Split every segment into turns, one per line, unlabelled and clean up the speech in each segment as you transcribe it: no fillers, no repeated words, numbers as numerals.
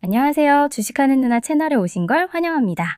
안녕하세요. 주식하는 누나 채널에 오신 걸 환영합니다.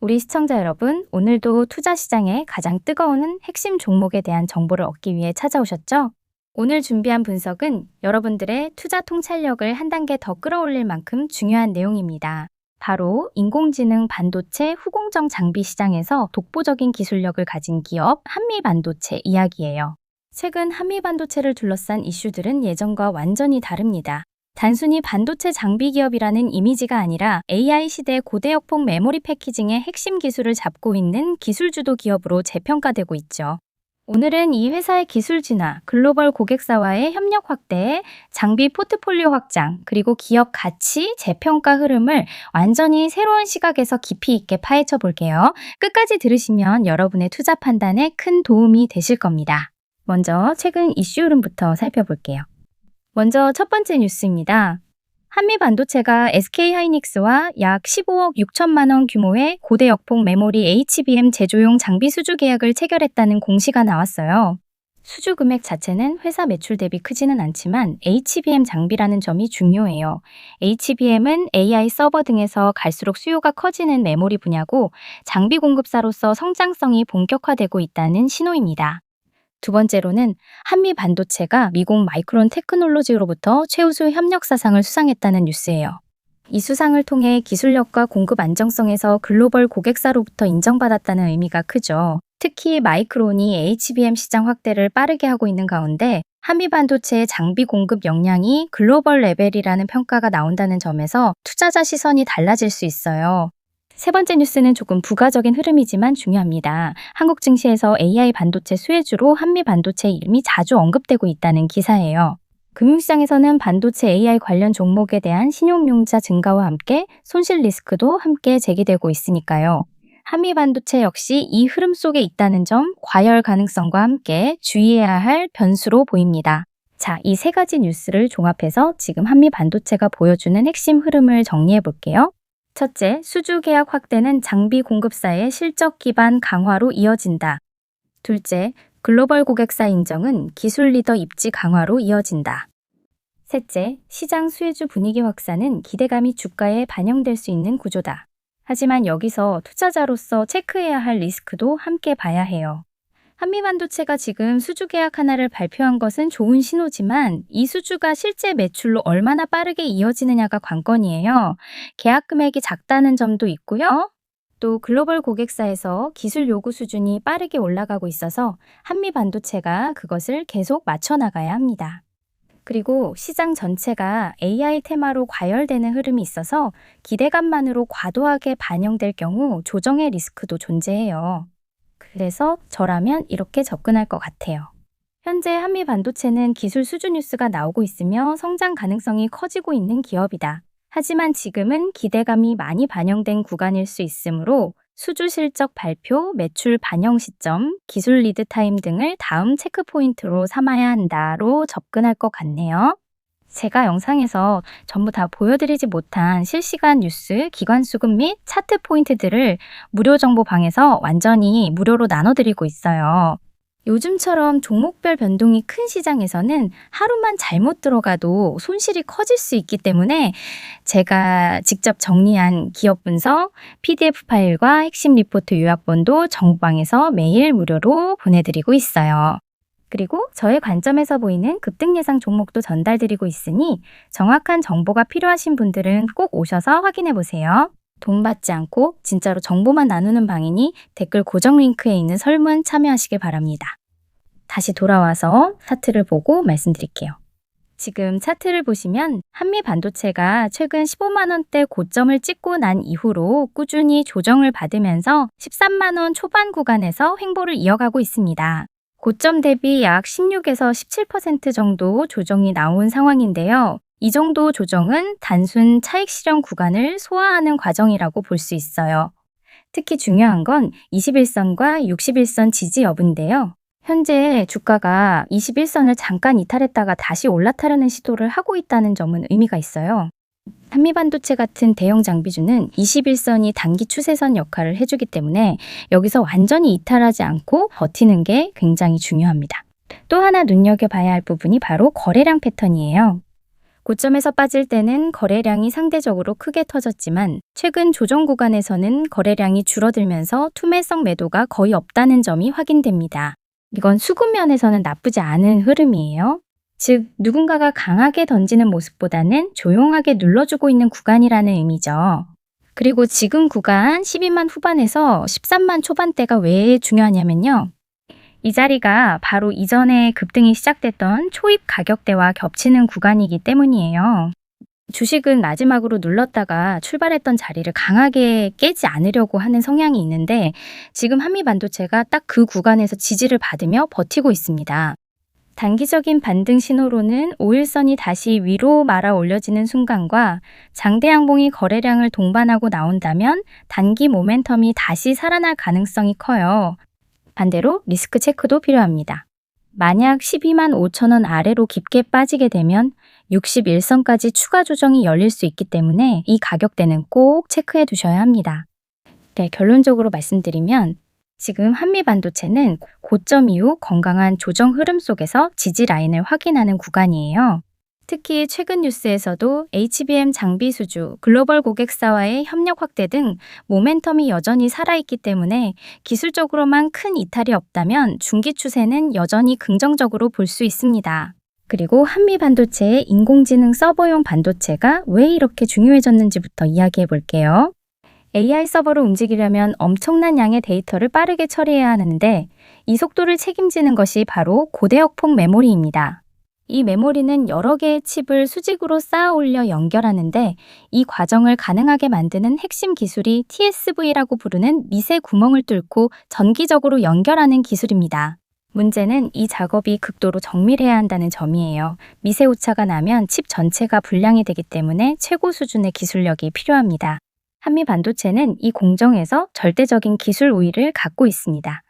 우리 시청자 여러분, 오늘도 투자 시장의 가장 뜨거운 핵심 종목에 대한 정보를 얻기 위해 찾아오셨죠? 오늘 준비한 분석은 여러분들의 투자 통찰력을 한 단계 더 끌어올릴 만큼 중요한 내용입니다. 바로 인공지능 반도체 후공정 장비 시장에서 독보적인 기술력을 가진 기업 한미반도체 이야기예요. 최근 한미반도체를 둘러싼 이슈들은 예전과 완전히 다릅니다. 단순히 반도체 장비 기업이라는 이미지가 아니라 AI 시대 고대역폭 메모리 패키징의 핵심 기술을 잡고 있는 기술주도 기업으로 재평가되고 있죠. 오늘은 이 회사의 기술 진화, 글로벌 고객사와의 협력 확대, 장비 포트폴리오 확장, 그리고 기업 가치, 재평가 흐름을 완전히 새로운 시각에서 깊이 있게 파헤쳐 볼게요. 끝까지 들으시면 여러분의 투자 판단에 큰 도움이 되실 겁니다. 먼저 최근 이슈 흐름부터 살펴볼게요. 먼저 첫 번째 뉴스입니다. 한미반도체가 SK하이닉스와 약 15억 6천만 원 규모의 고대역폭 메모리 HBM 제조용 장비 수주 계약을 체결했다는 공시가 나왔어요. 수주 금액 자체는 회사 매출 대비 크지는 않지만 HBM 장비라는 점이 중요해요. HBM은 AI 서버 등에서 갈수록 수요가 커지는 메모리 분야고 장비 공급사로서 성장성이 본격화되고 있다는 신호입니다. 두 번째로는 한미반도체가 미국 마이크론 테크놀로지로부터 최우수 협력사상을 수상했다는 뉴스예요. 이 수상을 통해 기술력과 공급 안정성에서 글로벌 고객사로부터 인정받았다는 의미가 크죠. 특히 마이크론이 HBM 시장 확대를 빠르게 하고 있는 가운데 한미반도체의 장비 공급 역량이 글로벌 레벨이라는 평가가 나온다는 점에서 투자자 시선이 달라질 수 있어요. 세 번째 뉴스는 조금 부가적인 흐름이지만 중요합니다. 한국 증시에서 AI 반도체 수혜주로 한미반도체 이름이 자주 언급되고 있다는 기사예요. 금융시장에서는 반도체 AI 관련 종목에 대한 신용융자 증가와 함께 손실 리스크도 함께 제기되고 있으니까요. 한미반도체 역시 이 흐름 속에 있다는 점 과열 가능성과 함께 주의해야 할 변수로 보입니다. 자, 이 세 가지 뉴스를 종합해서 지금 한미반도체가 보여주는 핵심 흐름을 정리해 볼게요. 첫째, 수주 계약 확대는 장비 공급사의 실적 기반 강화로 이어진다. 둘째, 글로벌 고객사 인정은 기술 리더 입지 강화로 이어진다. 셋째, 시장 수혜주 분위기 확산은 기대감이 주가에 반영될 수 있는 구조다. 하지만 여기서 투자자로서 체크해야 할 리스크도 함께 봐야 해요. 한미반도체가 지금 수주 계약 하나를 발표한 것은 좋은 신호지만 이 수주가 실제 매출로 얼마나 빠르게 이어지느냐가 관건이에요. 계약 금액이 작다는 점도 있고요. 또 글로벌 고객사에서 기술 요구 수준이 빠르게 올라가고 있어서 한미반도체가 그것을 계속 맞춰나가야 합니다. 그리고 시장 전체가 AI 테마로 과열되는 흐름이 있어서 기대감만으로 과도하게 반영될 경우 조정의 리스크도 존재해요. 그래서 저라면 이렇게 접근할 것 같아요. 현재 한미반도체는 기술 수주 뉴스가 나오고 있으며 성장 가능성이 커지고 있는 기업이다. 하지만 지금은 기대감이 많이 반영된 구간일 수 있으므로 수주 실적 발표, 매출 반영 시점, 기술 리드 타임 등을 다음 체크 포인트로 삼아야 한다로 접근할 것 같네요. 제가 영상에서 전부 다 보여드리지 못한 실시간 뉴스, 기관 수급 및 차트 포인트들을 무료 정보방에서 완전히 무료로 나눠드리고 있어요. 요즘처럼 종목별 변동이 큰 시장에서는 하루만 잘못 들어가도 손실이 커질 수 있기 때문에 제가 직접 정리한 기업 분석, PDF 파일과 핵심 리포트 요약본도 정보방에서 매일 무료로 보내드리고 있어요. 그리고 저의 관점에서 보이는 급등 예상 종목도 전달드리고 있으니 정확한 정보가 필요하신 분들은 꼭 오셔서 확인해 보세요. 돈 받지 않고 진짜로 정보만 나누는 방이니 댓글 고정 링크에 있는 설문 참여하시길 바랍니다. 다시 돌아와서 차트를 보고 말씀드릴게요. 지금 차트를 보시면 한미반도체가 최근 15만 원대 고점을 찍고 난 이후로 꾸준히 조정을 받으면서 13만 원 초반 구간에서 횡보를 이어가고 있습니다. 고점 대비 약 16에서 17% 정도 조정이 나온 상황인데요. 이 정도 조정은 단순 차익 실현 구간을 소화하는 과정이라고 볼 수 있어요. 특히 중요한 건 21선과 61선 지지 여부인데요. 현재 주가가 21선을 잠깐 이탈했다가 다시 올라타려는 시도를 하고 있다는 점은 의미가 있어요. 한미반도체 같은 대형 장비주는 21선이 단기 추세선 역할을 해주기 때문에 여기서 완전히 이탈하지 않고 버티는 게 굉장히 중요합니다. 또 하나 눈여겨봐야 할 부분이 바로 거래량 패턴이에요. 고점에서 빠질 때는 거래량이 상대적으로 크게 터졌지만 최근 조정 구간에서는 거래량이 줄어들면서 투매성 매도가 거의 없다는 점이 확인됩니다. 이건 수급면에서는 나쁘지 않은 흐름이에요. 즉, 누군가가 강하게 던지는 모습보다는 조용하게 눌러주고 있는 구간이라는 의미죠. 그리고 지금 구간 12만 후반에서 13만 초반대가 왜 중요하냐면요. 이 자리가 바로 이전에 급등이 시작됐던 초입 가격대와 겹치는 구간이기 때문이에요. 주식은 마지막으로 눌렀다가 출발했던 자리를 강하게 깨지 않으려고 하는 성향이 있는데 지금 한미반도체가 딱 그 구간에서 지지를 받으며 버티고 있습니다. 단기적인 반등 신호로는 5일선이 다시 위로 말아 올려지는 순간과 장대 양봉이 거래량을 동반하고 나온다면 단기 모멘텀이 다시 살아날 가능성이 커요. 반대로 리스크 체크도 필요합니다. 만약 12만 5천 원 아래로 깊게 빠지게 되면 61선까지 추가 조정이 열릴 수 있기 때문에 이 가격대는 꼭 체크해 두셔야 합니다. 네, 결론적으로 말씀드리면 지금 한미반도체는 고점 이후 건강한 조정 흐름 속에서 지지 라인을 확인하는 구간이에요. 특히 최근 뉴스에서도 HBM 장비 수주, 글로벌 고객사와의 협력 확대 등 모멘텀이 여전히 살아있기 때문에 기술적으로만 큰 이탈이 없다면 중기 추세는 여전히 긍정적으로 볼 수 있습니다. 그리고 한미반도체의 인공지능 서버용 반도체가 왜 이렇게 중요해졌는지부터 이야기해 볼게요. AI 서버로 움직이려면 엄청난 양의 데이터를 빠르게 처리해야 하는데 이 속도를 책임지는 것이 바로 고대역폭 메모리입니다. 이 메모리는 여러 개의 칩을 수직으로 쌓아 올려 연결하는데 이 과정을 가능하게 만드는 핵심 기술이 TSV라고 부르는 미세 구멍을 뚫고 전기적으로 연결하는 기술입니다. 문제는 이 작업이 극도로 정밀해야 한다는 점이에요. 미세 오차가 나면 칩 전체가 불량이 되기 때문에 최고 수준의 기술력이 필요합니다. 한미반도체는 이 공정에서 절대적인 기술 우위를 갖고 있습니다.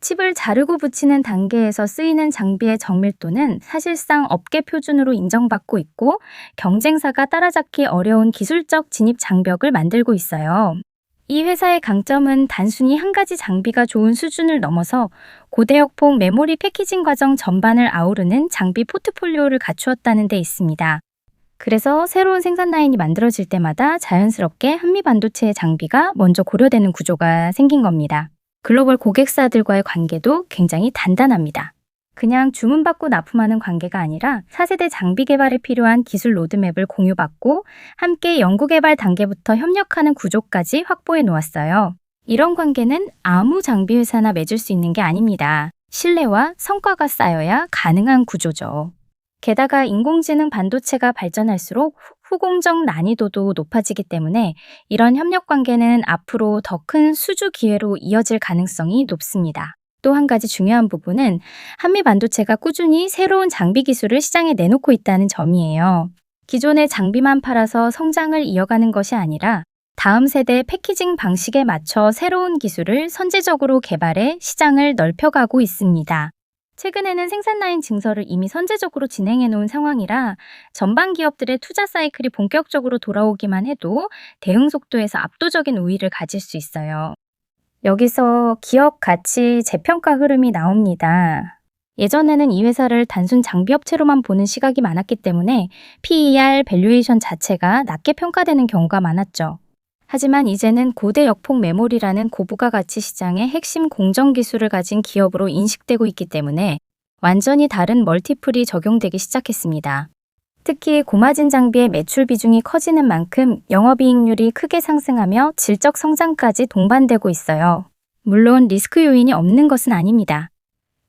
칩을 자르고 붙이는 단계에서 쓰이는 장비의 정밀도는 사실상 업계 표준으로 인정받고 있고 경쟁사가 따라잡기 어려운 기술적 진입 장벽을 만들고 있어요. 이 회사의 강점은 단순히 한 가지 장비가 좋은 수준을 넘어서 고대역폭 메모리 패키징 과정 전반을 아우르는 장비 포트폴리오를 갖추었다는 데 있습니다. 그래서 새로운 생산 라인이 만들어질 때마다 자연스럽게 한미반도체의 장비가 먼저 고려되는 구조가 생긴 겁니다. 글로벌 고객사들과의 관계도 굉장히 단단합니다. 그냥 주문받고 납품하는 관계가 아니라 4세대 장비 개발에 필요한 기술 로드맵을 공유받고 함께 연구개발 단계부터 협력하는 구조까지 확보해 놓았어요. 이런 관계는 아무 장비 회사나 맺을 수 있는 게 아닙니다. 신뢰와 성과가 쌓여야 가능한 구조죠. 게다가 인공지능 반도체가 발전할수록 후공정 난이도도 높아지기 때문에 이런 협력 관계는 앞으로 더 큰 수주 기회로 이어질 가능성이 높습니다. 또 한 가지 중요한 부분은 한미반도체가 꾸준히 새로운 장비 기술을 시장에 내놓고 있다는 점이에요. 기존의 장비만 팔아서 성장을 이어가는 것이 아니라 다음 세대 패키징 방식에 맞춰 새로운 기술을 선제적으로 개발해 시장을 넓혀가고 있습니다. 최근에는 생산 라인 증설을 이미 선제적으로 진행해 놓은 상황이라 전방 기업들의 투자 사이클이 본격적으로 돌아오기만 해도 대응 속도에서 압도적인 우위를 가질 수 있어요. 여기서 기업 가치 재평가 흐름이 나옵니다. 예전에는 이 회사를 단순 장비 업체로만 보는 시각이 많았기 때문에 PER 밸류에이션 자체가 낮게 평가되는 경우가 많았죠. 하지만 이제는 고대 역폭 메모리라는 고부가 가치 시장의 핵심 공정 기술을 가진 기업으로 인식되고 있기 때문에 완전히 다른 멀티플이 적용되기 시작했습니다. 특히 고마진 장비의 매출 비중이 커지는 만큼 영업이익률이 크게 상승하며 질적 성장까지 동반되고 있어요. 물론 리스크 요인이 없는 것은 아닙니다.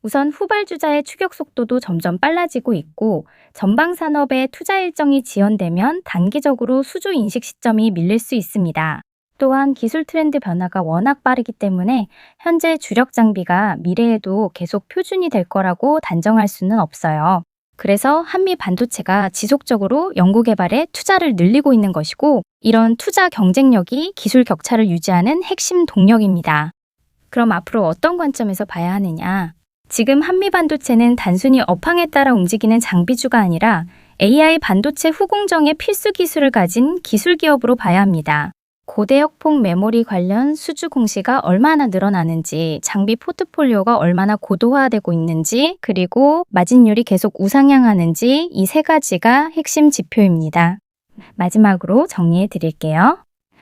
우선 후발주자의 추격 속도도 점점 빨라지고 있고 전방 산업의 투자 일정이 지연되면 단기적으로 수주 인식 시점이 밀릴 수 있습니다. 또한 기술 트렌드 변화가 워낙 빠르기 때문에 현재 주력 장비가 미래에도 계속 표준이 될 거라고 단정할 수는 없어요. 그래서 한미 반도체가 지속적으로 연구개발에 투자를 늘리고 있는 것이고 이런 투자 경쟁력이 기술 격차를 유지하는 핵심 동력입니다. 그럼 앞으로 어떤 관점에서 봐야 하느냐? 지금 한미반도체는 단순히 업황에 따라 움직이는 장비주가 아니라 AI 반도체 후공정의 필수 기술을 가진 기술 기업으로 봐야 합니다. 고대역폭 메모리 관련 수주 공시가 얼마나 늘어나는지, 장비 포트폴리오가 얼마나 고도화되고 있는지, 그리고 마진율이 계속 우상향하는지 이 세 가지가 핵심 지표입니다. 마지막으로 정리해 드릴게요.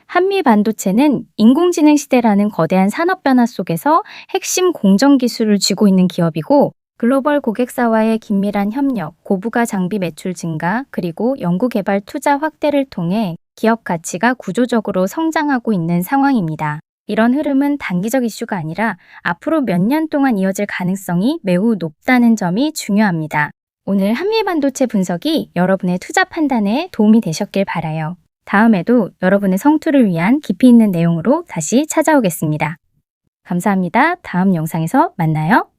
한미 반도체는 인공지능 시대라는 거대한 산업 변화 속에서 핵심 공정 기술을 쥐고 있는 기업이고, 글로벌 고객사와의 긴밀한 협력, 고부가 장비 매출 증가, 그리고 연구개발 투자 확대를 통해 기업 가치가 구조적으로 성장하고 있는 상황입니다. 이런 흐름은 단기적 이슈가 아니라 앞으로 몇 년 동안 이어질 가능성이 매우 높다는 점이 중요합니다. 오늘 한미 반도체 분석이 여러분의 투자 판단에 도움이 되셨길 바라요. 다음에도 여러분의 성투를 위한 깊이 있는 내용으로 다시 찾아오겠습니다. 감사합니다. 다음 영상에서 만나요.